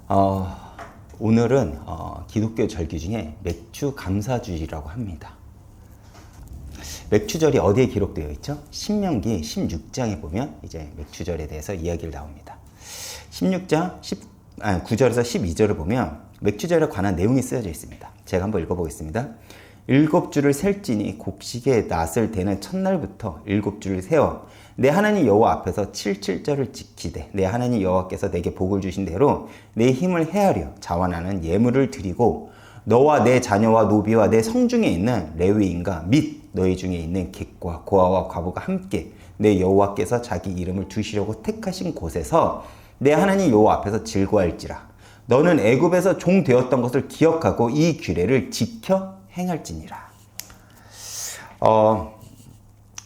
어, 오늘은 기독교 절기 중에 맥주 감사주일이라고 합니다. 맥주절이 어디에 기록되어 있죠? 신명기 16장에 보면 이제 맥주절에 대해서 이야기를 나옵니다. 16장 9절에서 12절을 보면 맥주절에 관한 내용이 쓰여져 있습니다. 제가 한번 읽어보겠습니다. 7주를 셀지니 곡식의 낫을 대는 첫날부터 7주를 세워 내 하나님 여호와 앞에서 77절을 지키되 내 하나님 여호와께서 내게 복을 주신 대로 내 힘을 헤아려 자원하는 예물을 드리고 너와 내 자녀와 노비와 내 성중에 있는 레위인과 및 너희 중에 있는 객과 고아와 과부가 함께 내 여호와께서 자기 이름을 두시려고 택하신 곳에서 내 하나님 여호와 앞에서 즐거워할지라. 너는 애굽에서 종 되었던 것을 기억하고 이 규례를 지켜 행할지니라.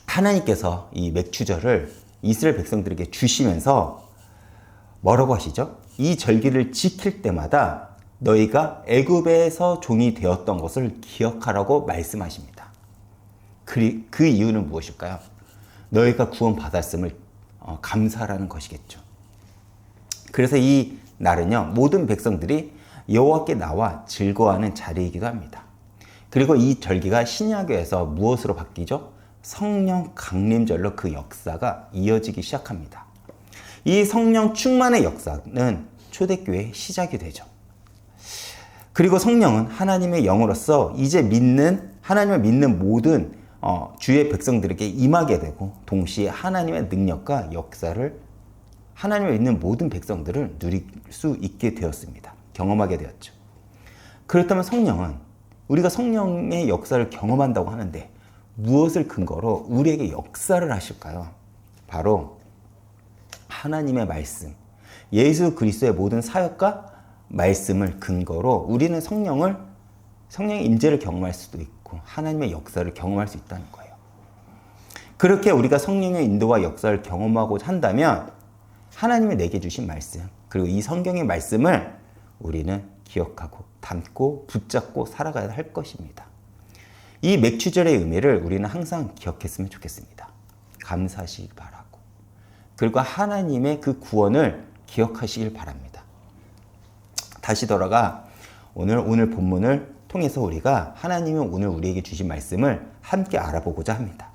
하나님께서 이 맥주절을 이스라엘 백성들에게 주시면서 뭐라고 하시죠? 이 절기를 지킬 때마다 너희가 애굽에서 종이 되었던 것을 기억하라고 말씀하십니다. 그 이유는 무엇일까요? 너희가 구원받았음을 감사하라는 것이겠죠. 그래서 이 날은요, 모든 백성들이 여호와께 나와 즐거워하는 자리이기도 합니다. 그리고 이 절기가 신약교에서 무엇으로 바뀌죠? 성령 강림절로 그 역사가 이어지기 시작합니다. 이 성령 충만의 역사는 초대교회의 시작이 되죠. 그리고 성령은 하나님의 영으로서 이제 하나님을 믿는 모든 주의 백성들에게 임하게 되고 동시에 하나님의 능력과 역사를 하나님을 믿는 모든 백성들을 누릴 수 있게 되었습니다. 경험하게 되었죠. 그렇다면 성령은 우리가 성령의 역사를 경험한다고 하는데 무엇을 근거로 우리에게 역사를 하실까요? 바로 하나님의 말씀, 예수 그리스도의 모든 사역과 말씀을 근거로 우리는 성령의 임재를 경험할 수도 있고 하나님의 역사를 경험할 수 있다는 거예요. 그렇게 우리가 성령의 인도와 역사를 경험하고자 한다면 하나님이 내게 주신 말씀, 그리고 이 성경의 말씀을 우리는 기억하고 담고 붙잡고 살아가야 할 것입니다. 이 맥주절의 의미를 우리는 항상 기억했으면 좋겠습니다. 감사하시길 바라고, 그리고 하나님의 그 구원을 기억하시길 바랍니다. 다시 돌아가 오늘 본문을 통해서 우리가 하나님이 오늘 우리에게 주신 말씀을 함께 알아보고자 합니다.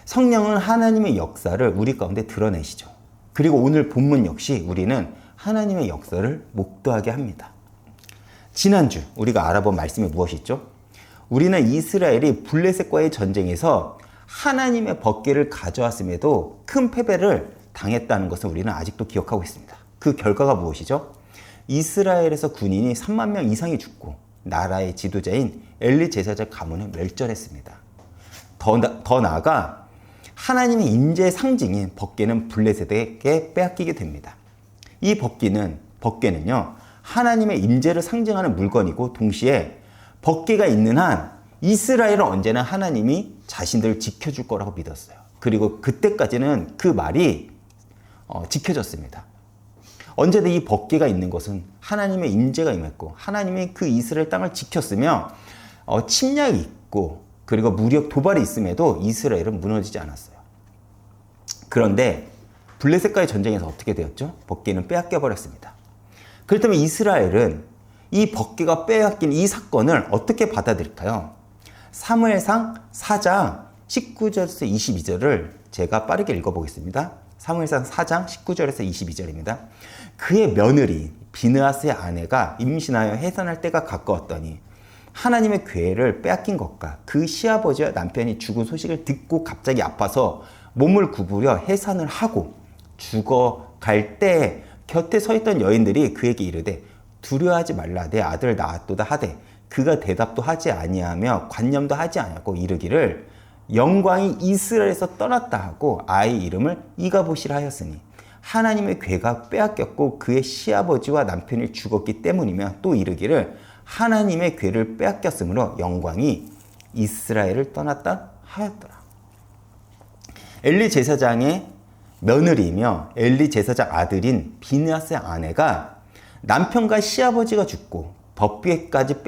성령은 하나님의 역사를 우리 가운데 드러내시죠. 그리고 오늘 본문 역시 우리는 하나님의 역사를 목도하게 합니다. 지난주 우리가 알아본 말씀이 무엇이죠? 우리는 이스라엘이 블레셋과의 전쟁에서 하나님의 법궤를 가져왔음에도 큰 패배를 당했다는 것을 우리는 아직도 기억하고 있습니다. 그 결과가 무엇이죠? 이스라엘에서 군인이 3만 명 이상이 죽고 나라의 지도자인 엘리 제사장 가문은 멸절했습니다. 더 나아가 하나님의 임재의 상징인 법궤는 블레셋에게 빼앗기게 됩니다. 이 법궤는요, 하나님의 임재를 상징하는 물건이고 동시에 법궤가 있는 한 이스라엘은 언제나 하나님이 자신들을 지켜줄 거라고 믿었어요. 그리고 그때까지는 그 말이 지켜졌습니다. 언제든 이 법궤가 있는 것은 하나님의 임재가 임했고 하나님이 그 이스라엘 땅을 지켰으며 침략이 있고 그리고 무력 도발이 있음에도 이스라엘은 무너지지 않았어요. 그런데 블레셋과의 전쟁에서 어떻게 되었죠? 법궤는 빼앗겨 버렸습니다. 그렇다면 이스라엘은 이 법궤가 빼앗긴 이 사건을 어떻게 받아들일까요? 사무엘상 4장 19절에서 22절을 제가 빠르게 읽어보겠습니다. 사무엘상 4장 19절에서 22절입니다. 그의 며느리 비느하스의 아내가 임신하여 해산할 때가 가까웠더니 하나님의 궤를 빼앗긴 것과 그 시아버지와 남편이 죽은 소식을 듣고 갑자기 아파서 몸을 구부려 해산을 하고 죽어갈 때 곁에 서 있던 여인들이 그에게 이르되 두려워하지 말라 내 아들 낳았도다 하되 그가 대답도 하지 아니하며 관념도 하지 아니하고 이르기를 영광이 이스라엘에서 떠났다 하고 아이 이름을 이가봇이라 하였으니 하나님의 궤가 빼앗겼고 그의 시아버지와 남편이 죽었기 때문이며 또 이르기를 하나님의 궤를 빼앗겼으므로 영광이 이스라엘을 떠났다 하였더라. 엘리 제사장의 며느리이며 엘리 제사장 아들인 비느하스의 아내가 남편과 시아버지가 죽고 법궤까지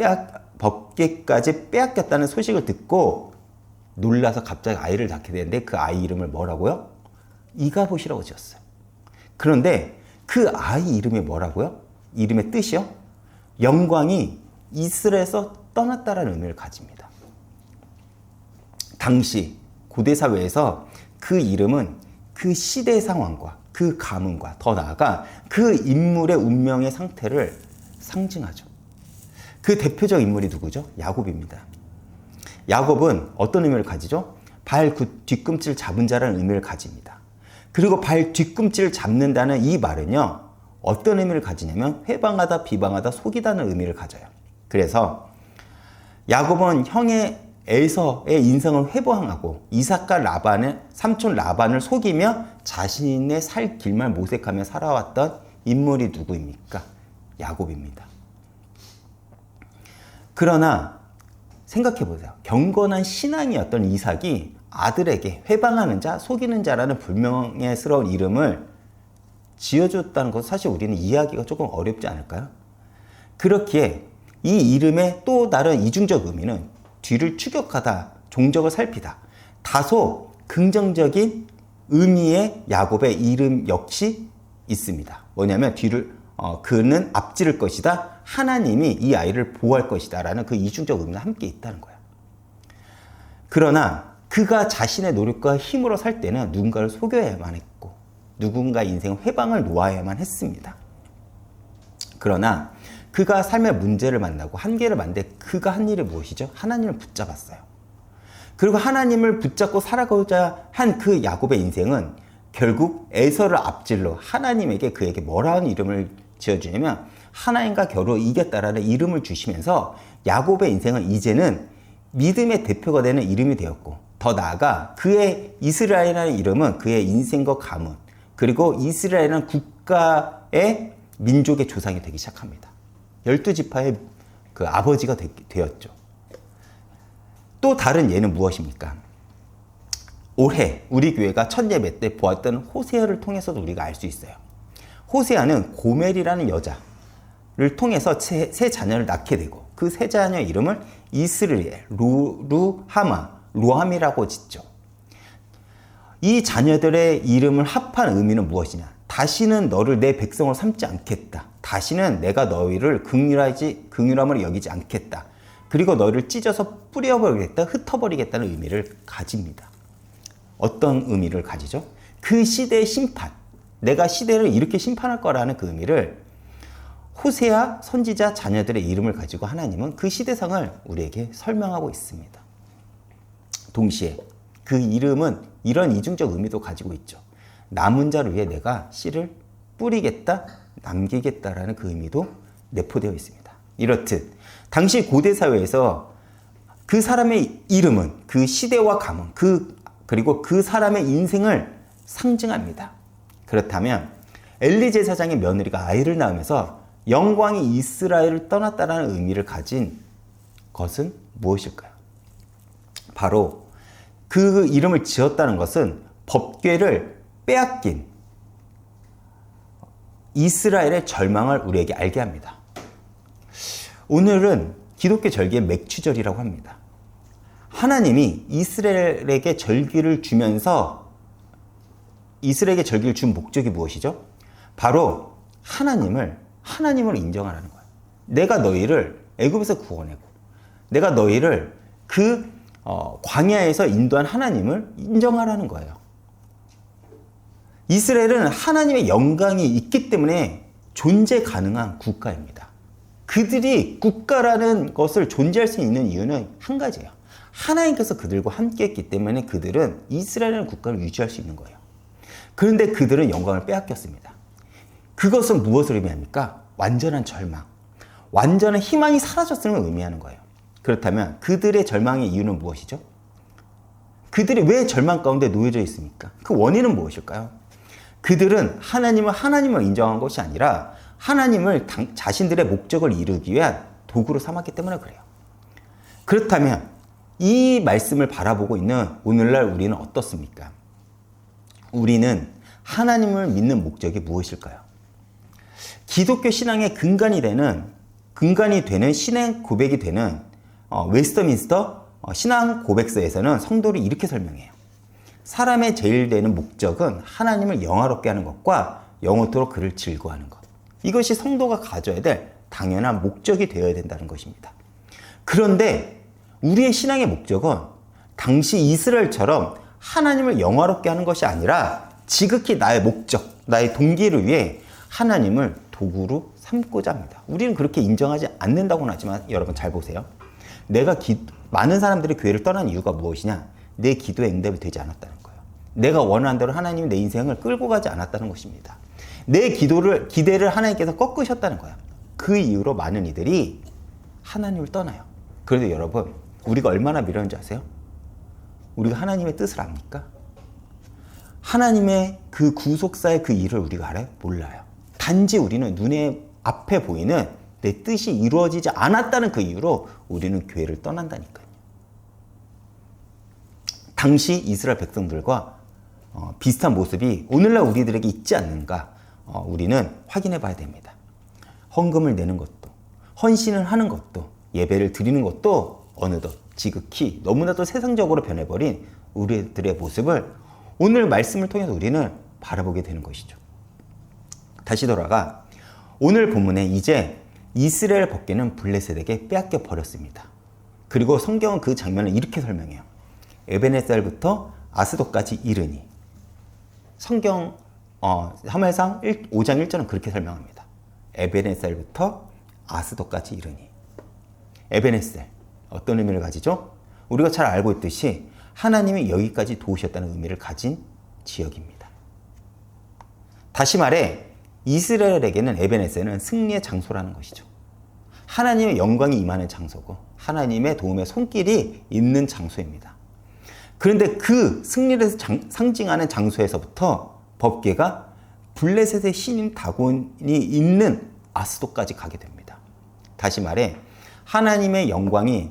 빼앗겼다는 소식을 듣고 놀라서 갑자기 아이를 낳게 되는데 그 아이 이름을 뭐라고요? 이가봇이라고 지었어요. 그런데 그 아이 이름이 뭐라고요? 이름의 뜻이요? 영광이 이스라엘에서 떠났다라는 의미를 가집니다. 당시 고대 사회에서 그 이름은 그 시대 상황과 그 가문과 더 나아가 그 인물의 운명의 상태를 상징하죠. 그 대표적 인물이 누구죠? 야곱입니다. 야곱은 어떤 의미를 가지죠? 발 뒤꿈치를 잡은 자라는 의미를 가집니다. 그리고 발 뒤꿈치를 잡는다는 이 말은요, 어떤 의미를 가지냐면 회방하다, 비방하다, 속이다는 의미를 가져요. 그래서 야곱은 형의 에서의 인생을 회방하고 이삭과 라반의 삼촌 라반을 속이며 자신의 살 길만 모색하며 살아왔던 인물이 누구입니까? 야곱입니다. 그러나 생각해 보세요. 경건한 신앙이었던 이삭이 아들에게 회방하는 자, 속이는 자라는 불명예스러운 이름을 지어줬다는 것은 사실 우리는 이해하기가 조금 어렵지 않을까요? 그렇기에 이 이름의 또 다른 이중적 의미는 뒤를 추격하다, 종적을 살피다, 다소 긍정적인 의미의 야곱의 이름 역시 있습니다. 뭐냐면 그는 앞지를 것이다, 하나님이 이 아이를 보호할 것이다 라는 그 이중적 의미가 함께 있다는 거예요. 그러나 그가 자신의 노력과 힘으로 살 때는 누군가를 속여야만 했고 누군가 인생 회방을 놓아야만 했습니다. 그러나 그가 삶의 문제를 만나고 한계를 만났는데 그가 한 일이 무엇이죠? 하나님을 붙잡았어요. 그리고 하나님을 붙잡고 살아가고자 한 그 야곱의 인생은 결국 에서를 앞질러 하나님에게 그에게 뭐라는 이름을 지어주냐면 하나님과 겨루 이겼다라는 이름을 주시면서 야곱의 인생은 이제는 믿음의 대표가 되는 이름이 되었고 더 나아가 그의 이스라엘이라는 이름은 그의 인생과 가문 그리고 이스라엘이라는 국가의 민족의 조상이 되기 시작합니다. 12지파의 그 아버지가 되었죠. 또 다른 예는 무엇입니까? 올해 우리 교회가 첫 예배 때 보았던 호세아를 통해서도 우리가 알 수 있어요. 호세아는 고멜이라는 여자를 통해서 세 자녀를 낳게 되고 그 세 자녀의 이름을 이스라엘, 루함이라고 짓죠. 이 자녀들의 이름을 합한 의미는 무엇이냐? 다시는 너를 내 백성으로 삼지 않겠다. 다시는 내가 너희를 긍휼함으로 여기지 않겠다. 그리고 너희를 찢어서 뿌려버리겠다, 흩어버리겠다는 의미를 가집니다. 어떤 의미를 가지죠? 그 시대의 심판, 내가 시대를 이렇게 심판할 거라는 그 의미를 호세아 선지자 자녀들의 이름을 가지고 하나님은 그 시대상을 우리에게 설명하고 있습니다. 동시에 그 이름은 이런 이중적 의미도 가지고 있죠. 남은 자를 위해 내가 씨를 뿌리겠다, 남기겠다라는 그 의미도 내포되어 있습니다. 이렇듯 당시 고대 사회에서 그 사람의 이름은 그 시대와 가문, 그리고 그 사람의 인생을 상징합니다. 그렇다면 엘리 제사장의 며느리가 아이를 낳으면서 영광이 이스라엘을 떠났다는 의미를 가진 것은 무엇일까요? 바로 그 이름을 지었다는 것은 법궤를 빼앗긴 이스라엘의 절망을 우리에게 알게 합니다. 오늘은 기독교 절기의 맥추절이라고 합니다. 하나님이 이스라엘에게 절기를 주면서 이스라엘에게 절기를 준 목적이 무엇이죠? 바로 하나님을 인정하라는 거예요. 내가 너희를 애굽에서 구원하고 내가 너희를 그 광야에서 인도한 하나님을 인정하라는 거예요. 이스라엘은 하나님의 영광이 있기 때문에 존재 가능한 국가입니다. 그들이 국가라는 것을 존재할 수 있는 이유는 한 가지예요. 하나님께서 그들과 함께 했기 때문에 그들은 이스라엘이라는 국가를 유지할 수 있는 거예요. 그런데 그들은 영광을 빼앗겼습니다. 그것은 무엇을 의미합니까? 완전한 절망, 완전한 희망이 사라졌음을 의미하는 거예요. 그렇다면 그들의 절망의 이유는 무엇이죠? 그들이 왜 절망 가운데 놓여져 있습니까? 그 원인은 무엇일까요? 그들은 하나님을 인정한 것이 아니라 하나님을 자신들의 목적을 이루기 위한 도구로 삼았기 때문에 그래요. 그렇다면 이 말씀을 바라보고 있는 오늘날 우리는 어떻습니까? 우리는 하나님을 믿는 목적이 무엇일까요? 기독교 신앙의 근간이 되는 신앙 고백이 되는 웨스터민스터 신앙 고백서에서는 성도를 이렇게 설명해요. 사람의 제일 되는 목적은 하나님을 영화롭게 하는 것과 영원토록 그를 즐거워하는 것. 이것이 성도가 가져야 될 당연한 목적이 되어야 된다는 것입니다. 그런데 우리의 신앙의 목적은 당시 이스라엘처럼 하나님을 영화롭게 하는 것이 아니라 지극히 나의 목적, 나의 동기를 위해 하나님을 도구로 삼고자 합니다. 우리는 그렇게 인정하지 않는다고는 하지만 여러분 잘 보세요. 많은 사람들이 교회를 떠난 이유가 무엇이냐? 내 기도에 응답이 되지 않았다는 거예요. 내가 원하는 대로 하나님이 내 인생을 끌고 가지 않았다는 것입니다. 내 기대를 하나님께서 꺾으셨다는 거예요. 그 이유로 많은 이들이 하나님을 떠나요. 그래도 여러분, 우리가 얼마나 미련한지 아세요? 우리가 하나님의 뜻을 압니까? 하나님의 그 구속사의 그 일을 우리가 알아요? 몰라요. 단지 우리는 눈에 앞에 보이는 내 뜻이 이루어지지 않았다는 그 이유로 우리는 교회를 떠난다니까요. 당시 이스라엘 백성들과 비슷한 모습이 오늘날 우리들에게 있지 않는가 우리는 확인해 봐야 됩니다. 헌금을 내는 것도, 헌신을 하는 것도, 예배를 드리는 것도 어느덧 지극히 너무나도 세상적으로 변해버린 우리들의 모습을 오늘 말씀을 통해서 우리는 바라보게 되는 것이죠. 다시 돌아가 오늘 본문에 이제 이스라엘 법궤는 블레셋에게 빼앗겨 버렸습니다. 그리고 성경은 그 장면을 이렇게 설명해요. 에베네셀부터 아스돗까지 이르니. 성경 사무엘상 5장 1절은 그렇게 설명합니다. 에베네셀부터 아스돗까지 이르니. 에베네셀 어떤 의미를 가지죠? 우리가 잘 알고 있듯이 하나님이 여기까지 도우셨다는 의미를 가진 지역입니다. 다시 말해 이스라엘에게는 에베네셀은 승리의 장소라는 것이죠. 하나님의 영광이 임하는 장소고 하나님의 도움의 손길이 있는 장소입니다. 그런데 그 승리를 상징하는 장소에서부터 법궤가 블레셋의 신인 다곤이 있는 아스돗까지 가게 됩니다. 다시 말해 하나님의 영광이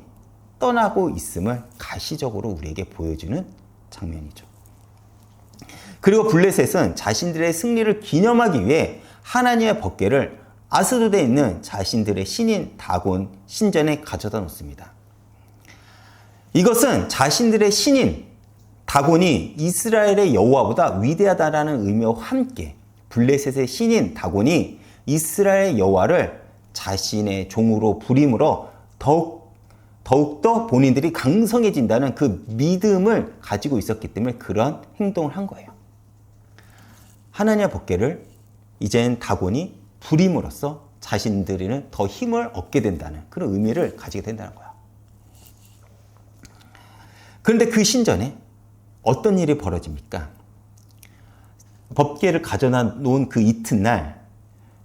떠나고 있음을 가시적으로 우리에게 보여주는 장면이죠. 그리고 블레셋은 자신들의 승리를 기념하기 위해 하나님의 법궤를 아스돗에 있는 자신들의 신인 다곤 신전에 가져다 놓습니다. 이것은 자신들의 신인 다곤이 이스라엘의 여호와보다 위대하다라는 의미와 함께 블레셋의 신인 다곤이 이스라엘 여호와를 자신의 종으로 부림으로 더욱더 본인들이 강성해진다는 그 믿음을 가지고 있었기 때문에 그런 행동을 한 거예요. 하나님의 법궤를 이젠 다곤이 부림으로써 자신들은 더 힘을 얻게 된다는 그런 의미를 가지게 된다는 거야. 그런데 그 신전에 어떤 일이 벌어집니까? 법궤를 가져다 놓은 그 이튿날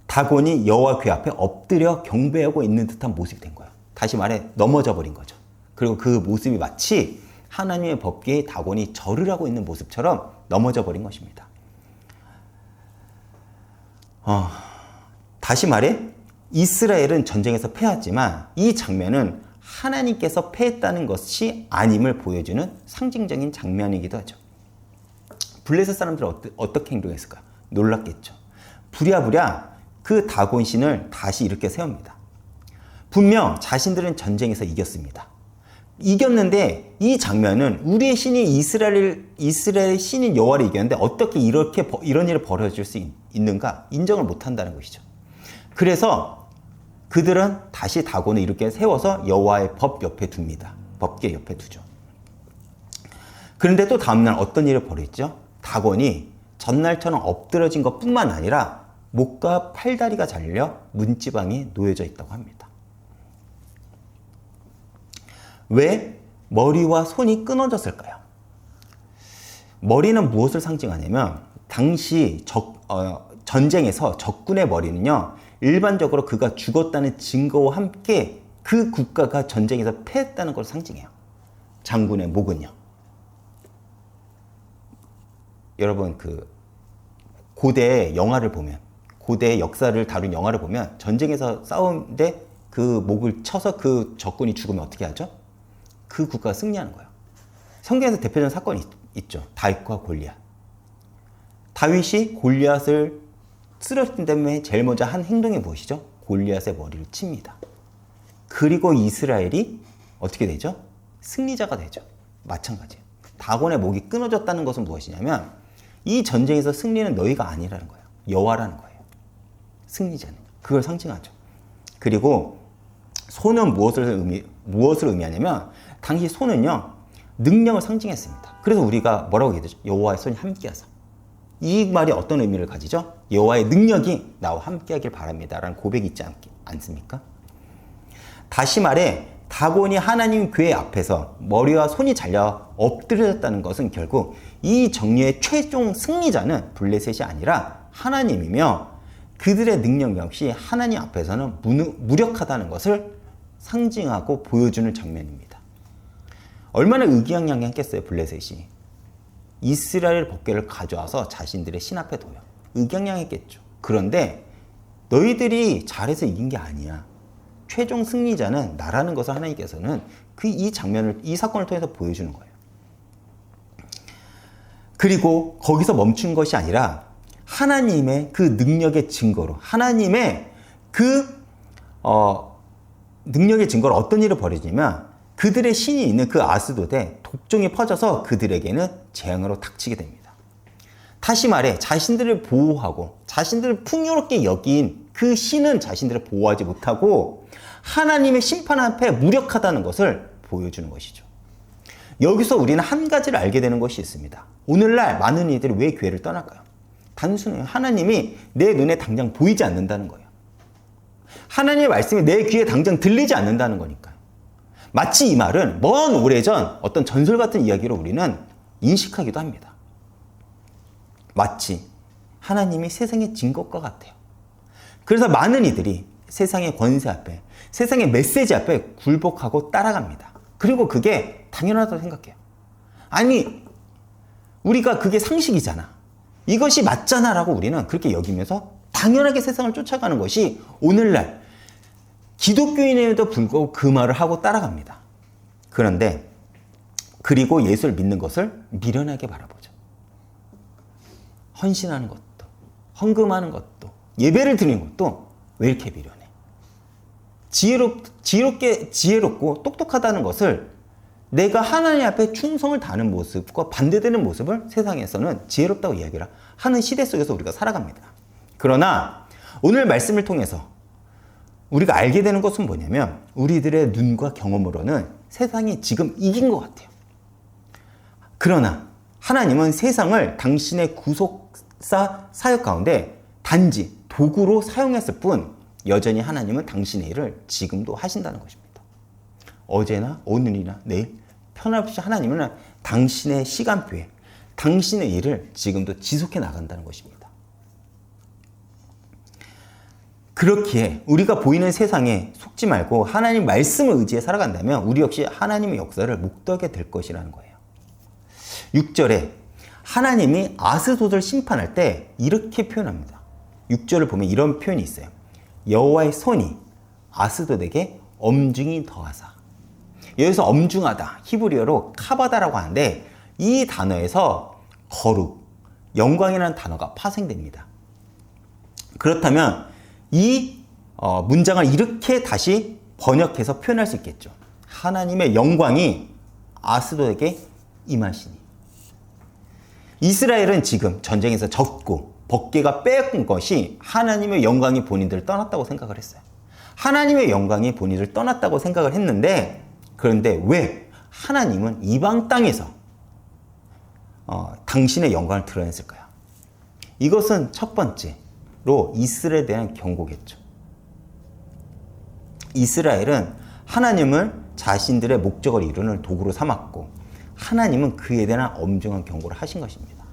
다곤이 여호와 궤 앞에 엎드려 경배하고 있는 듯한 모습이 된 거야. 다시 말해 넘어져 버린 거죠. 그리고 그 모습이 마치 하나님의 법궤에 다곤이 절을 하고 있는 모습처럼 넘어져 버린 것입니다. 다시 말해 이스라엘은 전쟁에서 패했지만 이 장면은 하나님께서 패했다는 것이 아님을 보여주는 상징적인 장면이기도 하죠. 블레셋 사람들은 어떻게 행동했을까? 놀랐겠죠. 부랴부랴 그 다곤신을 다시 이렇게 세웁니다. 분명 자신들은 전쟁에서 이겼습니다. 이겼는데 이 장면은 우리의 신이 이스라엘의 신인 여호와를 이겼는데 어떻게 이런 일이 벌어질 수 있는가 인정을 못한다는 것이죠. 그래서 그들은 다시 다곤을 이렇게 세워서 여호와의 법 옆에 둡니다. 법궤 옆에 두죠. 그런데 또 다음날 어떤 일이 벌어졌죠? 다곤이 전날처럼 엎드러진 것뿐만 아니라 목과 팔다리가 잘려 문지방에 놓여져 있다고 합니다. 왜 머리와 손이 끊어졌을까요? 머리는 무엇을 상징하냐면 당시 전쟁에서 적군의 머리는요 일반적으로 그가 죽었다는 증거와 함께 그 국가가 전쟁에서 패했다는 걸 상징해요. 장군의 목은요. 여러분 그 고대 영화를 보면 고대 역사를 다룬 영화를 보면 전쟁에서 싸우는데 그 목을 쳐서 그 적군이 죽으면 어떻게 하죠? 그 국가가 승리하는 거예요. 성경에서 대표적인 사건이 있죠. 다윗과 골리앗. 다윗이 골리앗을 쓰러뜨린 다음에 제일 먼저 한 행동이 무엇이죠? 골리앗의 머리를 칩니다. 그리고 이스라엘이 어떻게 되죠? 승리자가 되죠. 마찬가지예요. 다곤의 목이 끊어졌다는 것은 무엇이냐면 이 전쟁에서 승리는 너희가 아니라는 거예요. 여호와라는 거예요. 승리자는. 그걸 상징하죠. 그리고 소는 무엇을 의미하냐면 당시 소는요, 능력을 상징했습니다. 그래서 우리가 뭐라고 얘기하죠? 여호와의 손이 함께하사. 이 말이 어떤 의미를 가지죠? 여호와의 능력이 나와 함께하길 바랍니다 라는 고백이 있지 않습니까? 다시 말해 다곤이 하나님 궤 앞에서 머리와 손이 잘려 엎드려졌다는 것은 결국 이 정리의 최종 승리자는 블레셋이 아니라 하나님이며, 그들의 능력 역시 하나님 앞에서는 무력하다는 것을 상징하고 보여주는 장면입니다. 얼마나 의기양양했겠어요, 블레셋이. 이스라엘 법궤를 가져와서 자신들의 신 앞에 둬요. 의기양양했겠죠. 그런데 너희들이 잘해서 이긴 게 아니야. 최종 승리자는 나라는 것을 하나님께서는 이 장면을, 이 사건을 통해서 보여주는 거예요. 그리고 거기서 멈춘 것이 아니라 하나님의 그 능력의 증거로, 하나님의 그 능력의 증거로 어떤 일을 벌여지냐면 그들의 신이 있는 그 아스돗에 독종이 퍼져서 그들에게는 재앙으로 닥치게 됩니다. 다시 말해 자신들을 보호하고 자신들을 풍요롭게 여긴 그 신은 자신들을 보호하지 못하고 하나님의 심판 앞에 무력하다는 것을 보여주는 것이죠. 여기서 우리는 한 가지를 알게 되는 것이 있습니다. 오늘날 많은 이들이 왜 교회를 떠날까요? 단순해요. 하나님이 내 눈에 당장 보이지 않는다는 거예요. 하나님의 말씀이 내 귀에 당장 들리지 않는다는 거니까요. 마치 이 말은 먼 오래전 어떤 전설 같은 이야기로 우리는 인식하기도 합니다. 마치 하나님이 세상에 진 것과 같아요. 그래서 많은 이들이 세상의 권세 앞에, 세상의 메시지 앞에 굴복하고 따라갑니다. 그리고 그게 당연하다고 생각해요. 아니, 우리가 그게 상식이잖아. 이것이 맞잖아 라고 우리는 그렇게 여기면서 당연하게 세상을 쫓아가는 것이 오늘날 기독교인에도 불구하고 그 말을 하고 따라갑니다. 그런데 그리고 예수를 믿는 것을 미련하게 바라보죠. 헌신하는 것도, 헌금하는 것도, 예배를 드리는 것도 왜 이렇게 미련해? 지혜롭고 똑똑하다는 것을, 내가 하나님 앞에 충성을 다하는 모습과 반대되는 모습을 세상에서는 지혜롭다고 이야기를 하는 시대 속에서 우리가 살아갑니다. 그러나 오늘 말씀을 통해서 우리가 알게 되는 것은 뭐냐면 우리들의 눈과 경험으로는 세상이 지금 이긴 것 같아요. 그러나 하나님은 세상을 당신의 구속사 사역 가운데 단지 도구로 사용했을 뿐 여전히 하나님은 당신의 일을 지금도 하신다는 것입니다. 어제나 오늘이나 내일 편함없이 하나님은 당신의 시간표에 당신의 일을 지금도 지속해 나간다는 것입니다. 그렇기에 우리가 보이는 세상에 속지 말고 하나님 말씀을 의지해 살아간다면 우리 역시 하나님의 역사를 목도하게 될 것이라는 거예요. 6절에 하나님이 아스돗을 심판할 때 이렇게 표현합니다. 6절을 보면 이런 표현이 있어요. 여호와의 손이 아스돗에게 엄중히 더하사. 여기서 엄중하다, 히브리어로 카바다라고 하는데 이 단어에서 거룩, 영광이라는 단어가 파생됩니다. 그렇다면 이 문장을 이렇게 다시 번역해서 표현할 수 있겠죠. 하나님의 영광이 아스돗에게 임하시니. 이스라엘은 지금 전쟁에서 졌고 법궤가 빼앗긴 것이 하나님의 영광이 본인들을 떠났다고 생각을 했어요. 하나님의 영광이 본인을 떠났다고 생각을 했는데, 그런데 왜 하나님은 이방 땅에서 당신의 영광을 드러냈을까요? 이것은 첫 번째로 이스라엘에 대한 경고겠죠. 이스라엘은 하나님을 자신들의 목적을 이루는 도구로 삼았고 하나님은 그에 대한 엄중한 경고를 하신 것입니다.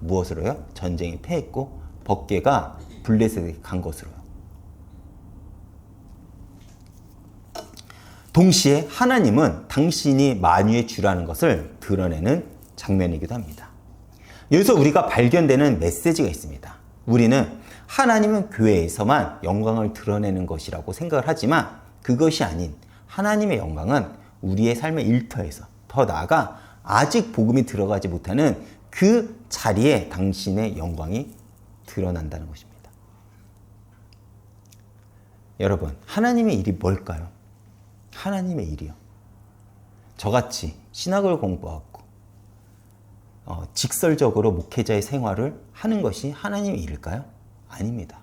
무엇으로요? 전쟁이 패했고 법궤가 블레셋에게 간 것으로요. 동시에 하나님은 당신이 만유의 주라는 것을 드러내는 장면이기도 합니다. 여기서 우리가 발견되는 메시지가 있습니다. 우리는 하나님은 교회에서만 영광을 드러내는 것이라고 생각을 하지만 그것이 아닌 하나님의 영광은 우리의 삶의 일터에서, 더 나아가 아직 복음이 들어가지 못하는 그 자리에 당신의 영광이 드러난다는 것입니다. 여러분, 하나님의 일이 뭘까요? 하나님의 일이요. 저같이 신학을 공부하고 직설적으로 목회자의 생활을 하는 것이 하나님의 일일까요? 아닙니다.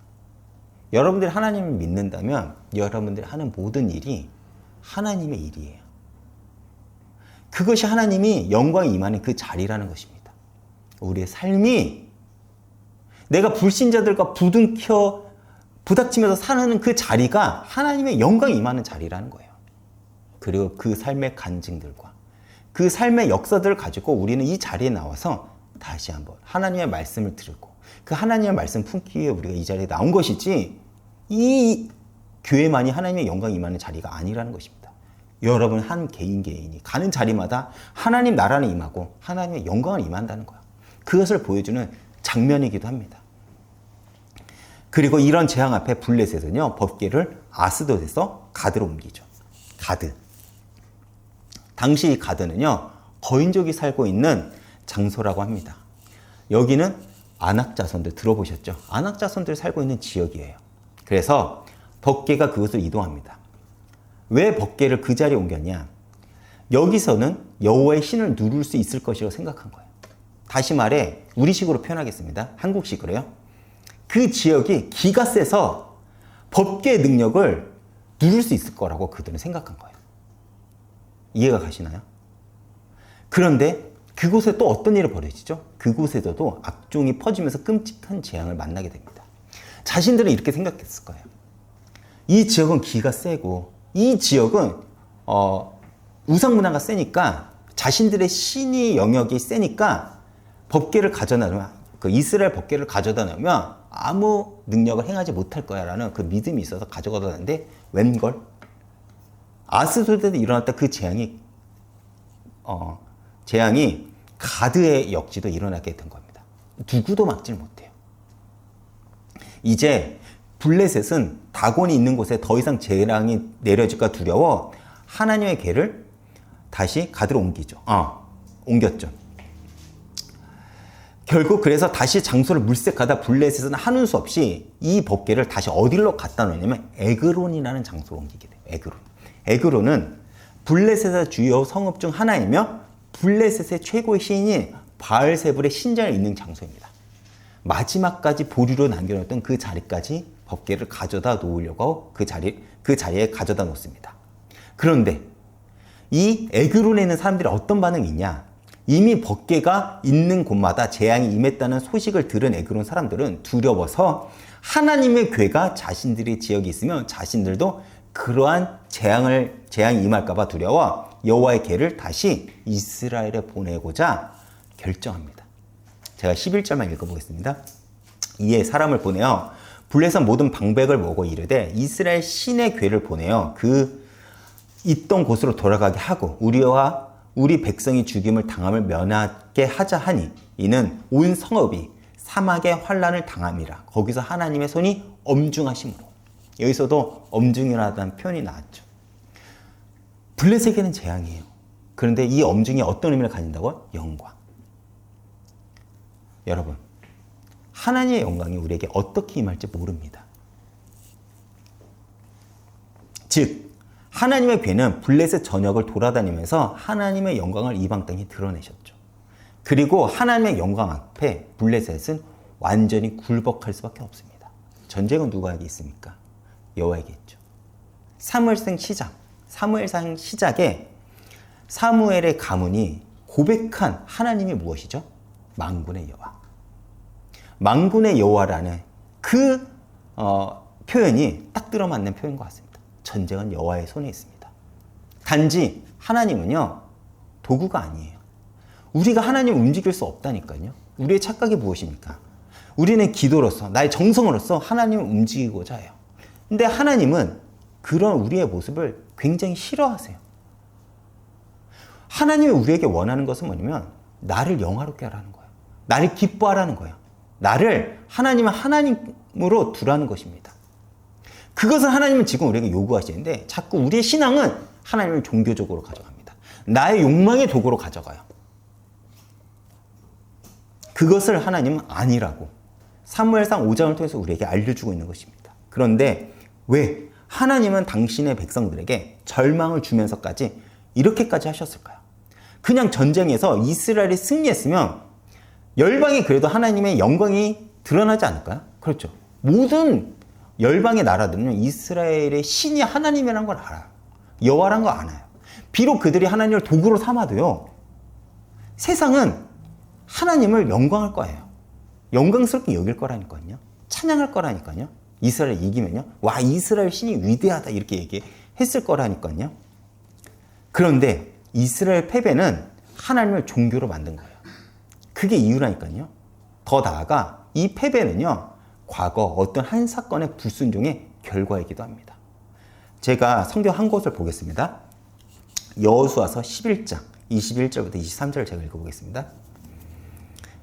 여러분들이 하나님을 믿는다면 여러분들이 하는 모든 일이 하나님의 일이에요. 그것이 하나님이 영광이 임하는 그 자리라는 것입니다. 우리의 삶이 내가 불신자들과 부닥치면서 사는 그 자리가 하나님의 영광이 임하는 자리라는 거예요. 그리고 그 삶의 간증들과 그 삶의 역사들을 가지고 우리는 이 자리에 나와서 다시 한번 하나님의 말씀을 들고 그 하나님의 말씀 품기 위해 우리가 이 자리에 나온 것이지 이 교회만이 하나님의 영광이 임하는 자리가 아니라는 것입니다. 여러분 한 개인이 가는 자리마다 하나님 나라는 임하고 하나님의 영광을 임한다는 거예요. 그것을 보여주는 장면이기도 합니다. 그리고 이런 재앙 앞에 블레셋은요, 법궤를 아스돗에서 가드로 옮기죠. 가드. 당시 이 가드는요, 거인족이 살고 있는 장소라고 합니다. 여기는 아낙 자손들 들어보셨죠? 아낙 자손들이 살고 있는 지역이에요. 그래서 법궤가 그곳으로 이동합니다. 왜 법궤를 그 자리에 옮겼냐? 여기서는 여호와의 신을 누릴 수 있을 것이라고 생각한 거예요. 다시 말해 우리식으로 표현하겠습니다. 한국식으로요. 그 지역이 기가 세서 법궤의 능력을 누릴 수 있을 거라고 그들은 생각한 거예요. 이해가 가시나요? 그런데 그곳에 또 어떤 일이 벌어지죠? 그곳에서도 악종이 퍼지면서 끔찍한 재앙을 만나게 됩니다. 자신들은 이렇게 생각했을 거예요. 이 지역은 기가 세고 이 지역은 우상 문화가 세니까 자신들의 신의 영역이 세니까 법궤를 가져다 놓으면 그 이스라엘 법궤를 가져다 놓으면 아무 능력을 행하지 못할 거야 라는 그 믿음이 있어서 가져가다 놨는데 웬걸? 아스돗에도 일어났다 그 재앙이 가드의 역지도 일어나게 된 겁니다. 누구도 막질 못해요. 이제 블레셋은 다곤이 있는 곳에 더 이상 재앙이 내려질까 두려워 하나님의 궤를 다시 가드로 옮겼죠. 결국 그래서 다시 장소를 물색하다 블레셋은 하는 수 없이 이 법궤를 다시 어디로 갖다 놓냐면 에그론이라는 장소로 옮기게 돼요. 에그론은 블레셋의 주요 성읍 중 하나이며 블레셋의 최고의 시인인 바알세불의 신전이 있는 장소입니다. 마지막까지 보류로 남겨놓던 그 자리까지 법궤를 가져다 놓으려고 그 자리에 가져다 놓습니다. 그런데 이 에그론에 있는 사람들이 어떤 반응이 있냐? 이미 법궤가 있는 곳마다 재앙이 임했다는 소식을 들은 에그론 사람들은 두려워서 하나님의 궤가 자신들의 지역에 있으면 자신들도 그러한 재앙이 임할까봐 두려워 여호와의 궤를 다시 이스라엘에 보내고자 결정합니다. 제가 11절만 읽어보겠습니다. 이에 사람을 보내어 블레셋 모든 방백을 모으고 이르되 이스라엘 신의 궤를 보내어 그 있던 곳으로 돌아가게 하고 우리와 우리 백성이 죽임을 당함을 면하게 하자 하니 이는 온 성읍이 사막의 환란을 당함이라. 거기서 하나님의 손이 엄중하심으로. 여기서도 엄중이라는 표현이 나왔죠. 블레셋에게는 재앙이에요. 그런데 이 엄중이 어떤 의미를 가진다고요? 영광. 여러분, 하나님의 영광이 우리에게 어떻게 임할지 모릅니다. 즉 하나님의 궤는 블레셋 전역을 돌아다니면서 하나님의 영광을 이방 땅에 드러내셨죠. 그리고 하나님의 영광 앞에 블레셋은 완전히 굴복할 수밖에 없습니다. 전쟁은 누구에게 있습니까? 여호와에게 있죠. 사무엘상 시작에 사무엘의 가문이 고백한 하나님이 무엇이죠? 만군의 여호와. 만군의 여호와라는 그 표현이 딱 들어맞는 표현인 것 같습니다. 전쟁은 여호와의 손에 있습니다. 단지 하나님은요, 도구가 아니에요. 우리가 하나님을 움직일 수 없다니까요. 우리의 착각이 무엇입니까? 우리는 기도로서, 나의 정성으로서 하나님을 움직이고자 해요. 근데 하나님은 그런 우리의 모습을 굉장히 싫어하세요. 하나님이 우리에게 원하는 것은 뭐냐면 나를 영화롭게 하라는 거예요. 나를 기뻐하라는 거예요. 나를 하나님은 하나님으로 두라는 것입니다. 그것을 하나님은 지금 우리에게 요구하시는데 자꾸 우리의 신앙은 하나님을 종교적으로 가져갑니다. 나의 욕망의 도구로 가져가요. 그것을 하나님은 아니라고 사무엘상 5장을 통해서 우리에게 알려주고 있는 것입니다. 그런데 왜 하나님은 당신의 백성들에게 절망을 주면서까지 이렇게까지 하셨을까요? 그냥 전쟁에서 이스라엘이 승리했으면 열방이 그래도 하나님의 영광이 드러나지 않을까요? 그렇죠. 모든 열방의 나라들은 이스라엘의 신이 하나님이라는 걸 알아요. 여호와라는 걸 알아요. 비록 그들이 하나님을 도구로 삼아도요, 세상은 하나님을 영광할 거예요. 영광스럽게 여길 거라니까요. 찬양할 거라니까요. 이스라엘 이기면요. 와, 이스라엘 신이 위대하다 이렇게 얘기했을 거라니까요. 그런데 이스라엘 패배는 하나님을 종교로 만든 거예요. 그게 이유라니까요. 더 나아가 이 패배는요, 과거 어떤 한 사건의 불순종의 결과이기도 합니다. 제가 성경 한 곳을 보겠습니다. 여호수아서 11장 21절부터 23절을 제가 읽어보겠습니다.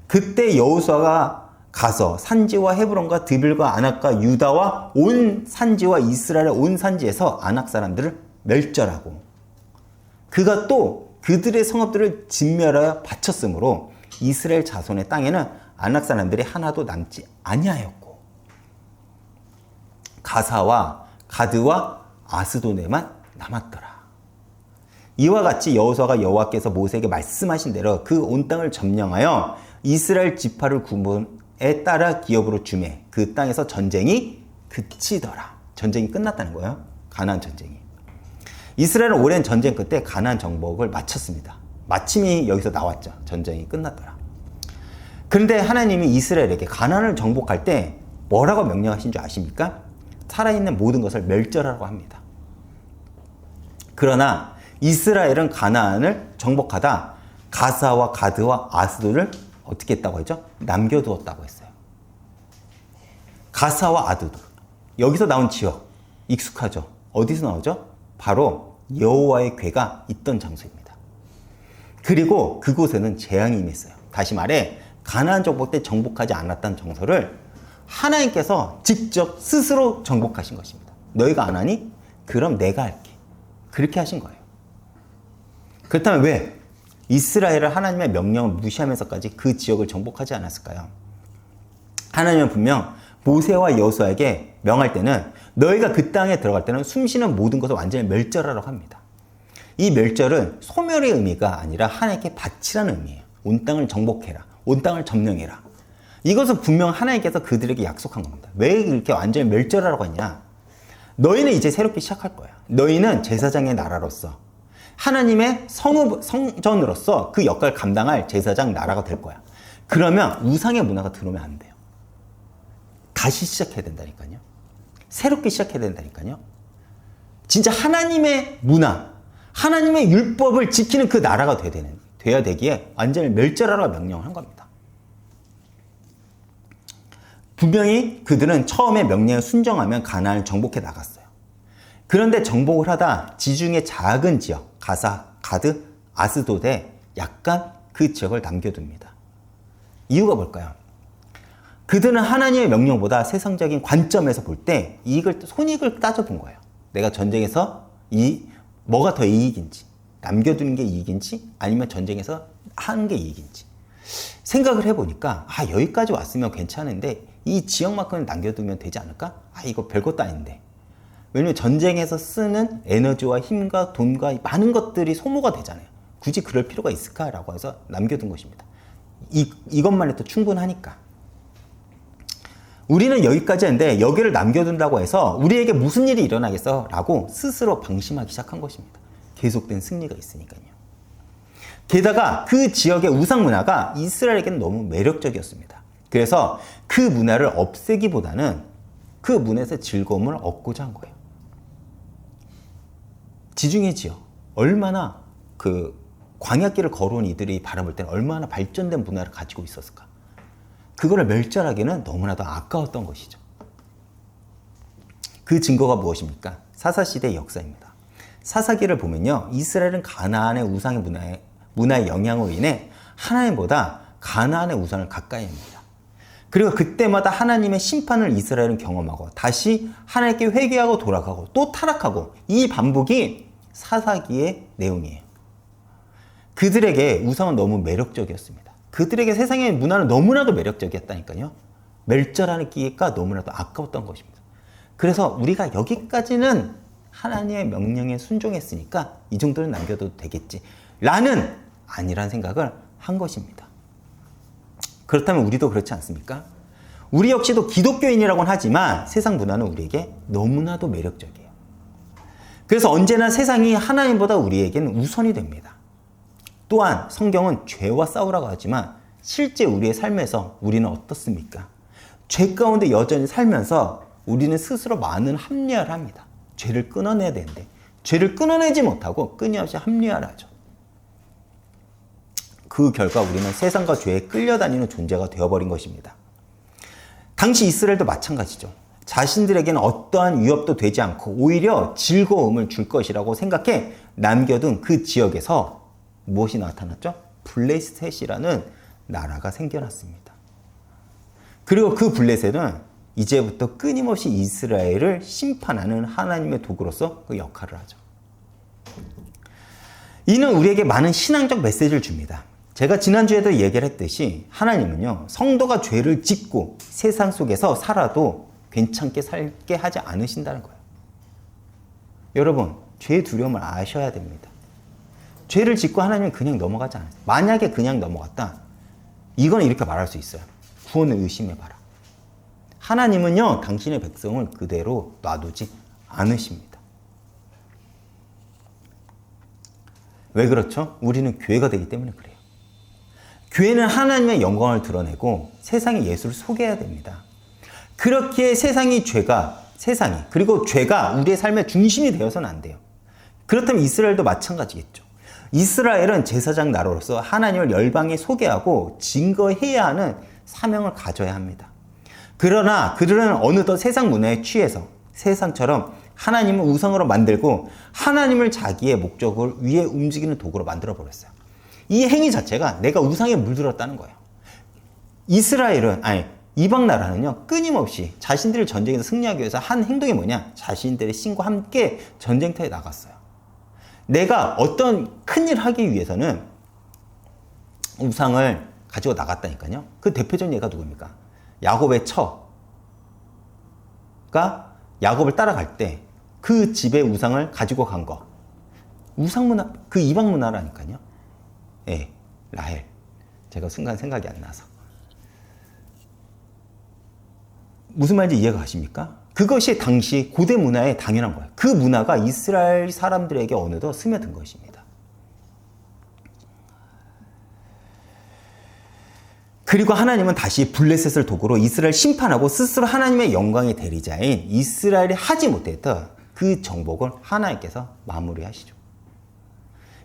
그때 여호수아가 가서 산지와 헤브론과 드빌과 아낙과 유다와 온 산지와 이스라엘의 온 산지에서 아낙 사람들을 멸절하고, 그가 또 그들의 성읍들을 진멸하여 바쳤으므로 이스라엘 자손의 땅에는 아낙 사람들이 하나도 남지 아니하였고 가사와 가드와 아스도네만 남았더라. 이와 같이 여호수아가 여호와께서 모세에게 말씀하신 대로 그 온 땅을 점령하여 이스라엘 지파를 구분에 따라 기업으로 주매 그 땅에서 전쟁이 그치더라. 전쟁이 끝났다는 거예요. 가나안 전쟁이. 이스라엘은 오랜 전쟁 끝에 가나안 정복을 마쳤습니다. 마침이 여기서 나왔죠. 전쟁이 끝났더라. 그런데 하나님이 이스라엘에게 가나안을 정복할 때 뭐라고 명령하신 줄 아십니까? 살아있는 모든 것을 멸절하라고 합니다. 그러나 이스라엘은 가나안을 정복하다 가사와 가드와 아스도를 어떻게 했다고 했죠? 남겨두었다고 했어요. 가사와 아스도, 여기서 나온 지역 익숙하죠? 어디서 나오죠? 바로 여호와의 궤가 있던 장소입니다. 그리고 그곳에는 재앙이 임했어요. 다시 말해 가나안 정복 때 정복하지 않았던 장소를 하나님께서 직접 스스로 정복하신 것입니다. 너희가 안 하니? 그럼 내가 할게. 그렇게 하신 거예요. 그렇다면 왜 이스라엘을 하나님의 명령을 무시하면서까지 그 지역을 정복하지 않았을까요? 하나님은 분명 모세와 여호수아에게 명할 때는 너희가 그 땅에 들어갈 때는 숨쉬는 모든 것을 완전히 멸절하라고 합니다. 이 멸절은 소멸의 의미가 아니라 하나님께 바치라는 의미예요. 온 땅을 정복해라. 온 땅을 점령해라. 이것은 분명 하나님께서 그들에게 약속한 겁니다. 왜 이렇게 완전히 멸절하라고 했냐? 너희는 이제 새롭게 시작할 거야. 너희는 제사장의 나라로서 하나님의 성전으로서 그 역할을 감당할 제사장 나라가 될 거야. 그러면 우상의 문화가 들어오면 안 돼요. 다시 시작해야 된다니까요. 새롭게 시작해야 된다니까요. 진짜 하나님의 문화, 하나님의 율법을 지키는 그 나라가 돼야 되기에 완전히 멸절하라고 명령한 겁니다. 분명히 그들은 처음에 명령에 순종하면 가나안을 정복해 나갔어요. 그런데 정복을 하다 지중해 작은 지역, 가사, 가드, 아스돗에 약간 그 지역을 남겨둡니다. 이유가 뭘까요? 그들은 하나님의 명령보다 세상적인 관점에서 볼 때 손익을 따져본 거예요. 내가 전쟁에서 뭐가 더 이익인지, 남겨두는 게 이익인지, 아니면 전쟁에서 하는 게 이익인지. 생각을 해보니까, 여기까지 왔으면 괜찮은데, 이 지역만큼은 남겨두면 되지 않을까? 이거 별것도 아닌데. 왜냐면 전쟁에서 쓰는 에너지와 힘과 돈과 많은 것들이 소모가 되잖아요. 굳이 그럴 필요가 있을까라고 해서 남겨둔 것입니다. 이것만 해도 충분하니까. 우리는 여기까지 했는데 여기를 남겨둔다고 해서 우리에게 무슨 일이 일어나겠어? 라고 스스로 방심하기 시작한 것입니다. 계속된 승리가 있으니까요. 게다가 그 지역의 우상 문화가 이스라엘에게는 너무 매력적이었습니다. 그래서 그 문화를 없애기보다는 그 문화에서 즐거움을 얻고자 한 거예요. 지중해 지역, 얼마나 그 광야길을 걸어온 이들이 바라볼 때는 얼마나 발전된 문화를 가지고 있었을까. 그거를 멸절하기는 너무나도 아까웠던 것이죠. 그 증거가 무엇입니까? 사사시대의 역사입니다. 사사기를 보면요, 이스라엘은 가나안의 우상의 문화의 영향으로 인해 하나님보다 가나안의 우상을 가까이 합니다. 그리고 그때마다 하나님의 심판을 이스라엘은 경험하고 다시 하나님께 회개하고 돌아가고 또 타락하고, 이 반복이 사사기의 내용이에요. 그들에게 우상은 너무 매력적이었습니다. 그들에게 세상의 문화는 너무나도 매력적이었다니까요. 멸절하기가 너무나도 아까웠던 것입니다. 그래서 우리가 여기까지는 하나님의 명령에 순종했으니까 이 정도는 남겨도 되겠지 라는 아니란 생각을 한 것입니다. 그렇다면 우리도 그렇지 않습니까? 우리 역시도 기독교인이라고는 하지만 세상 문화는 우리에게 너무나도 매력적이에요. 그래서 언제나 세상이 하나님보다 우리에게는 우선이 됩니다. 또한 성경은 죄와 싸우라고 하지만 실제 우리의 삶에서 우리는 어떻습니까? 죄 가운데 여전히 살면서 우리는 스스로 많은 합리화를 합니다. 죄를 끊어내야 되는데 죄를 끊어내지 못하고 끊임없이 합리화를 하죠. 그 결과 우리는 세상과 죄에 끌려다니는 존재가 되어버린 것입니다. 당시 이스라엘도 마찬가지죠. 자신들에게는 어떠한 위협도 되지 않고 오히려 즐거움을 줄 것이라고 생각해 남겨둔 그 지역에서 무엇이 나타났죠? 블레셋이라는 나라가 생겨났습니다. 그리고 그 블레셋은 이제부터 끊임없이 이스라엘을 심판하는 하나님의 도구로서 그 역할을 하죠. 이는 우리에게 많은 신앙적 메시지를 줍니다. 제가 지난주에도 얘기를 했듯이 하나님은요, 성도가 죄를 짓고 세상 속에서 살아도 괜찮게 살게 하지 않으신다는 거예요. 여러분, 죄의 두려움을 아셔야 됩니다. 죄를 짓고 하나님은 그냥 넘어가지 않아요. 만약에 그냥 넘어갔다, 이건 이렇게 말할 수 있어요. 구원을 의심해봐라. 하나님은요, 당신의 백성을 그대로 놔두지 않으십니다. 왜 그렇죠? 우리는 교회가 되기 때문에 그래요. 교회는 하나님의 영광을 드러내고 세상에 예수를 소개해야 됩니다. 그렇게 세상이 그리고 죄가 우리의 삶의 중심이 되어서는 안 돼요. 그렇다면 이스라엘도 마찬가지겠죠. 이스라엘은 제사장 나라로서 하나님을 열방에 소개하고 증거해야 하는 사명을 가져야 합니다. 그러나 그들은 어느덧 세상 문화에 취해서 세상처럼 하나님을 우상으로 만들고 하나님을 자기의 목적을 위해 움직이는 도구로 만들어버렸어요. 이 행위 자체가 내가 우상에 물들었다는 거예요. 이방 나라는요, 끊임없이 자신들을 전쟁에서 승리하기 위해서 한 행동이 뭐냐? 자신들의 신과 함께 전쟁터에 나갔어요. 내가 어떤 큰일 하기 위해서는 우상을 가지고 나갔다니까요. 그 대표적인 예가 누굽니까? 야곱의 처가 야곱을 따라갈 때 그 집의 우상을 가지고 간 거. 우상 문화, 그 이방 문화라니까요. 예, 라헬. 제가 순간 생각이 안 나서. 무슨 말인지 이해가 가십니까? 그것이 당시 고대 문화에 당연한 거예요. 그 문화가 이스라엘 사람들에게 어느덧 스며든 것입니다. 그리고 하나님은 다시 블레셋을 도구로 이스라엘 심판하고 스스로 하나님의 영광의 대리자인 이스라엘이 하지 못했던 그 정복을 하나님께서 마무리하시죠.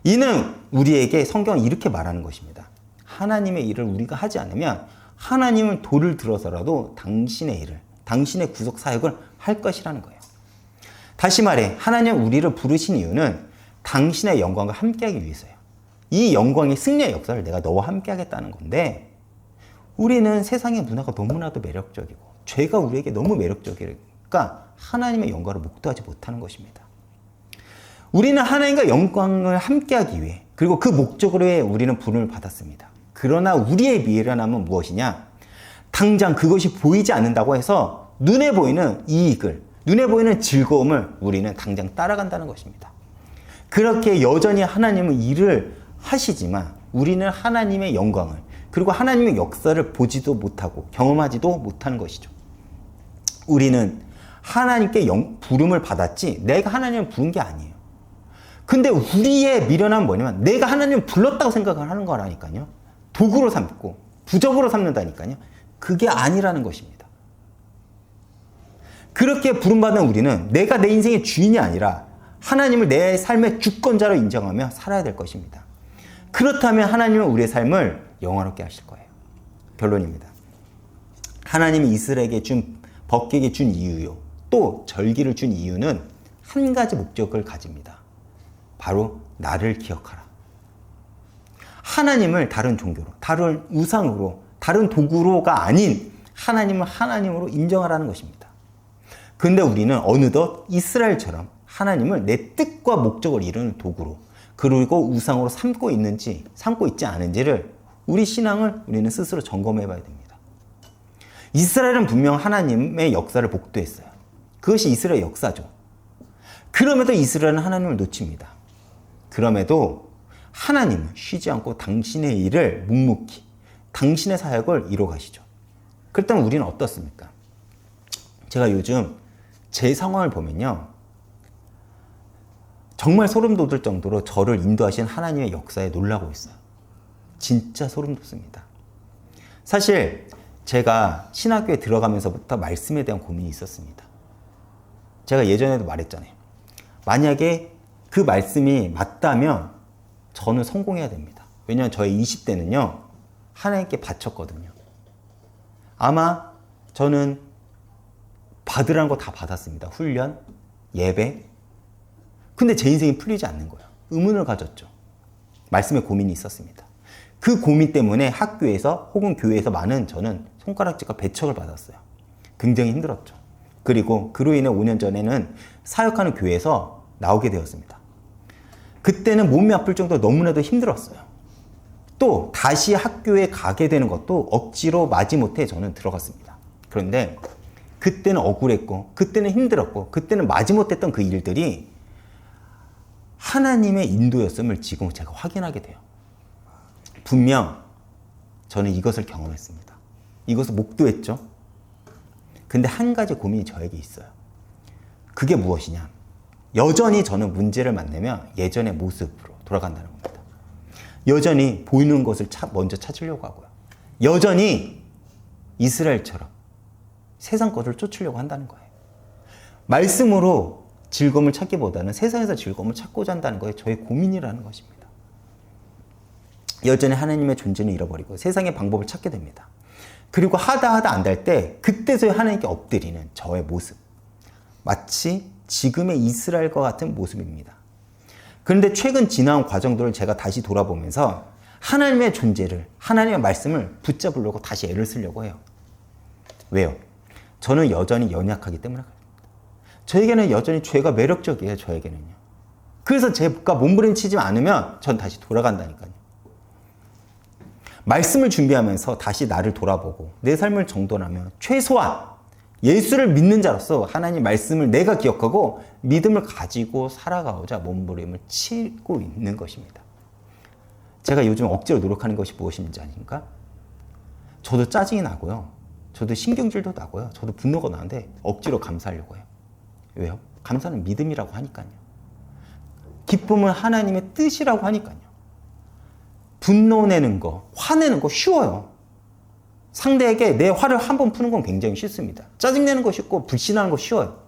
이는 우리에게 성경은 이렇게 말하는 것입니다. 하나님의 일을 우리가 하지 않으면 하나님은 돌을 들어서라도 당신의 일을, 당신의 구속 사역을 할 것이라는 거예요. 다시 말해 하나님 우리를 부르신 이유는 당신의 영광과 함께하기 위해서예요. 이 영광의 승리의 역사를 내가 너와 함께하겠다는 건데 우리는 세상의 문화가 너무나도 매력적이고 죄가 우리에게 너무 매력적이니까 하나님의 영광을 목도하지 못하는 것입니다. 우리는 하나님과 영광을 함께하기 위해 그리고 그 목적으로 해 우리는 부름을 받았습니다. 그러나 우리의 미련함은 무엇이냐? 당장 그것이 보이지 않는다고 해서 눈에 보이는 이익을, 눈에 보이는 즐거움을 우리는 당장 따라간다는 것입니다. 그렇게 여전히 하나님은 일을 하시지만 우리는 하나님의 영광을 그리고 하나님의 역사를 보지도 못하고 경험하지도 못하는 것이죠. 우리는 하나님께 부름을 받았지 내가 하나님을 부른 게 아니에요. 근데 우리의 미련함은 뭐냐면 내가 하나님을 불렀다고 생각을 하는 거라니까요. 도구로 삼고 부적으로 삼는다니까요. 그게 아니라는 것입니다. 그렇게 부름받은 우리는 내가 내 인생의 주인이 아니라 하나님을 내 삶의 주권자로 인정하며 살아야 될 것입니다. 그렇다면 하나님은 우리의 삶을 영화롭게 하실 거예요. 결론입니다. 하나님이 이스라엘에게 준 법궤에 준 이유요. 또 절기를 준 이유는 한 가지 목적을 가집니다. 바로 나를 기억하라. 하나님을 다른 종교로, 다른 우상으로, 다른 도구로가 아닌 하나님을 하나님으로 인정하라는 것입니다. 근데 우리는 어느덧 이스라엘처럼 하나님을 내 뜻과 목적을 이루는 도구로 그리고 우상으로 삼고 있지 않은지를 우리 신앙을 우리는 스스로 점검해 봐야 됩니다. 이스라엘은 분명 하나님의 역사를 복도했어요. 그것이 이스라엘 역사죠. 그럼에도 이스라엘은 하나님을 놓칩니다. 그럼에도 하나님은 쉬지 않고 당신의 일을 묵묵히 당신의 사역을 이루어 가시죠. 그렇다면 우리는 어떻습니까? 제가 요즘 제 상황을 보면요, 정말 소름 돋을 정도로 저를 인도하신 하나님의 역사에 놀라고 있어요. 진짜 소름 돋습니다. 사실 제가 신학교에 들어가면서부터 말씀에 대한 고민이 있었습니다. 제가 예전에도 말했잖아요. 만약에 그 말씀이 맞다면 저는 성공해야 됩니다. 왜냐하면 저의 20대는요, 하나님께 바쳤거든요. 아마 저는 받으라는 거 다 받았습니다. 훈련, 예배. 근데 제 인생이 풀리지 않는 거예요. 의문을 가졌죠. 말씀에 고민이 있었습니다. 그 고민 때문에 학교에서 혹은 교회에서 많은 저는 손가락질과 배척을 받았어요. 굉장히 힘들었죠. 그리고 그로 인해 5년 전에는 사역하는 교회에서 나오게 되었습니다. 그때는 몸이 아플 정도로 너무나도 힘들었어요. 또 다시 학교에 가게 되는 것도 억지로 마지못해 저는 들어갔습니다. 그런데 그때는 억울했고, 그때는 힘들었고, 그때는 마지못했던 그 일들이 하나님의 인도였음을 지금 제가 확인하게 돼요. 분명 저는 이것을 경험했습니다. 이것을 목도했죠. 근데 한 가지 고민이 저에게 있어요. 그게 무엇이냐? 여전히 저는 문제를 만나면 예전의 모습으로 돌아간다는 겁니다. 여전히 보이는 것을 먼저 찾으려고 하고요. 여전히 이스라엘처럼 세상 것을 쫓으려고 한다는 거예요. 말씀으로 즐거움을 찾기보다는 세상에서 즐거움을 찾고자 한다는 거에 저의 고민이라는 것입니다. 여전히 하나님의 존재는 잃어버리고 세상의 방법을 찾게 됩니다. 그리고 하다 안 될 때 그때서야 하나님께 엎드리는 저의 모습. 마치 지금의 이스라엘과 같은 모습입니다. 그런데 최근 지나온 과정들을 제가 다시 돌아보면서 하나님의 존재를, 하나님의 말씀을 붙잡으려고 다시 애를 쓰려고 해요. 왜요? 저는 여전히 연약하기 때문에 그래요. 저에게는 여전히 죄가 매력적이에요. 저에게는요. 그래서 제가 몸부림치지 않으면 전 다시 돌아간다니까요. 말씀을 준비하면서 다시 나를 돌아보고 내 삶을 정돈하면 최소한 예수를 믿는 자로서 하나님 말씀을 내가 기억하고 믿음을 가지고 살아가고자 몸부림을 치고 있는 것입니다. 제가 요즘 억지로 노력하는 것이 무엇인지 아십니까? 저도 짜증이 나고요. 저도 신경질도 나고요. 저도 분노가 나는데 억지로 감사하려고 해요. 왜요? 감사는 믿음이라고 하니까요. 기쁨은 하나님의 뜻이라고 하니까요. 분노 내는 거, 화내는 거 쉬워요. 상대에게 내 화를 한번 푸는 건 굉장히 쉽습니다. 짜증내는 거 쉽고 불신하는 거 쉬워요.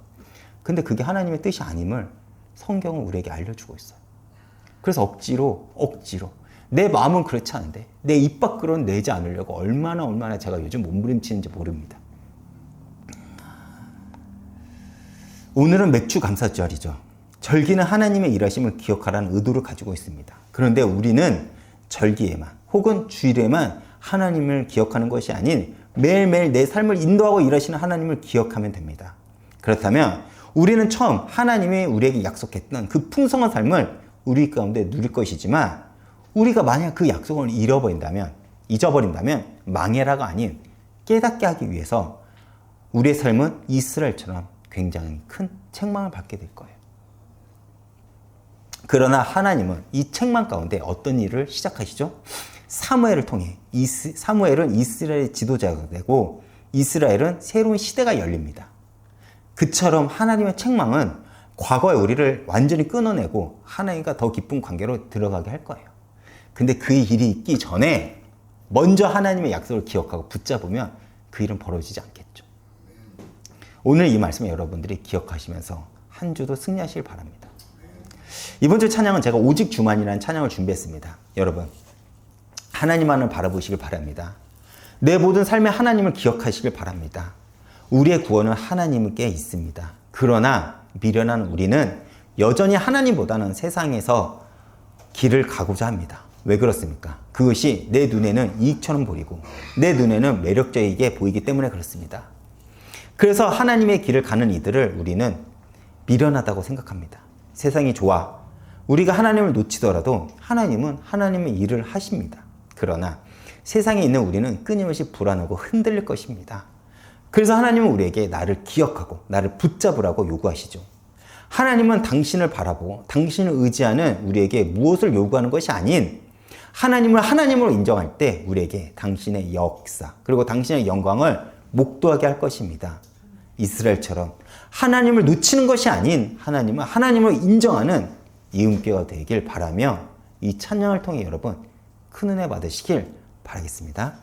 근데 그게 하나님의 뜻이 아님을 성경은 우리에게 알려주고 있어요. 그래서 억지로 내 마음은 그렇지 않은데 내 입 밖으로는 내지 않으려고 얼마나 제가 요즘 몸부림치는지 모릅니다. 오늘은 맥주 감사절이죠. 절기는 하나님의 일하심을 기억하라는 의도를 가지고 있습니다. 그런데 우리는 절기에만 혹은 주일에만 하나님을 기억하는 것이 아닌 매일매일 내 삶을 인도하고 일하시는 하나님을 기억하면 됩니다. 그렇다면 우리는 처음 하나님이 우리에게 약속했던 그 풍성한 삶을 우리 가운데 누릴 것이지만 우리가 만약 그 약속을 잊어버린다면 망해라가 아닌 깨닫게 하기 위해서 우리의 삶은 이스라엘처럼 굉장히 큰 책망을 받게 될 거예요. 그러나 하나님은 이 책망 가운데 어떤 일을 시작하시죠? 사무엘을 통해 사무엘은 이스라엘의 지도자가 되고 이스라엘은 새로운 시대가 열립니다. 그처럼 하나님의 책망은 과거의 우리를 완전히 끊어내고 하나님과 더 깊은 관계로 들어가게 할 거예요. 근데 그 일이 있기 전에 먼저 하나님의 약속을 기억하고 붙잡으면 그 일은 벌어지지 않겠죠. 오늘 이 말씀을 여러분들이 기억하시면서 한 주도 승리하시길 바랍니다. 이번 주 찬양은 제가 오직 주만이라는 찬양을 준비했습니다. 여러분, 하나님만을 바라보시길 바랍니다. 내 모든 삶에 하나님을 기억하시길 바랍니다. 우리의 구원은 하나님께 있습니다. 그러나 미련한 우리는 여전히 하나님보다는 세상에서 길을 가고자 합니다. 왜 그렇습니까? 그것이 내 눈에는 이익처럼 보이고 내 눈에는 매력적이게 보이기 때문에 그렇습니다. 그래서 하나님의 길을 가는 이들을 우리는 미련하다고 생각합니다. 세상이 좋아. 우리가 하나님을 놓치더라도 하나님은 하나님의 일을 하십니다. 그러나 세상에 있는 우리는 끊임없이 불안하고 흔들릴 것입니다. 그래서 하나님은 우리에게 나를 기억하고 나를 붙잡으라고 요구하시죠. 하나님은 당신을 바라보고 당신을 의지하는 우리에게 무엇을 요구하는 것이 아닌 하나님을 하나님으로 인정할 때 우리에게 당신의 역사 그리고 당신의 영광을 목도하게 할 것입니다. 이스라엘처럼 하나님을 놓치는 것이 아닌 하나님을 하나님으로 인정하는 이음교가 되길 바라며 이 찬양을 통해 여러분 큰 은혜 받으시길 바라겠습니다.